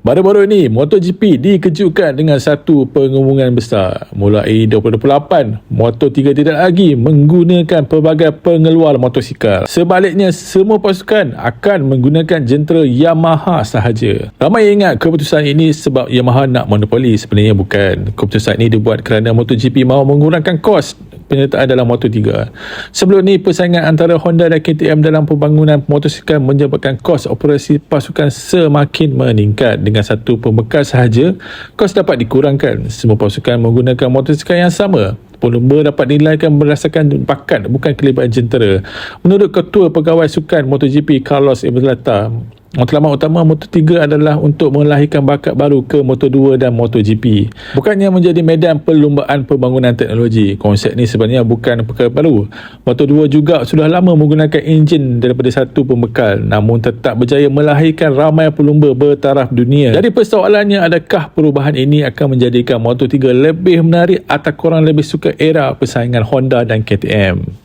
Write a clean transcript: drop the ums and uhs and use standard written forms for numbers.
Baru-baru ini, MotoGP dikejutkan dengan satu pengumuman besar. Mulai 2028, Moto3 tidak lagi menggunakan pelbagai pengeluar motosikal. Sebaliknya, semua pasukan akan menggunakan jentera Yamaha sahaja. Ramai ingat keputusan ini sebab Yamaha nak monopoli. Sebenarnya bukan. Keputusan ini dibuat kerana MotoGP mahu mengurangkan kos penyertaan dalam Moto3. Sebelum ni, persaingan antara Honda dan KTM dalam pembangunan motosikal menyebabkan kos operasi pasukan semakin meningkat. Dengan satu pembekal sahaja, kos dapat dikurangkan. Semua pasukan menggunakan motosikal yang sama. Pelumba dapat dinilaikan berdasarkan bakat, bukan kelebihan jentera. Menurut Ketua Pegawai Sukan MotoGP Carlos Ezpeleta, matlamat utama Moto3 adalah untuk melahirkan bakat baru ke Moto2 dan MotoGP, bukannya menjadi medan perlumbaan pembangunan teknologi. Konsep ni sebenarnya bukan perkara baru. Moto2 juga sudah lama menggunakan enjin daripada satu pembekal, namun tetap berjaya melahirkan ramai pelumba bertaraf dunia. Jadi persoalannya, adakah perubahan ini akan menjadikan Moto3 lebih menarik atau korang lebih suka era persaingan Honda dan KTM?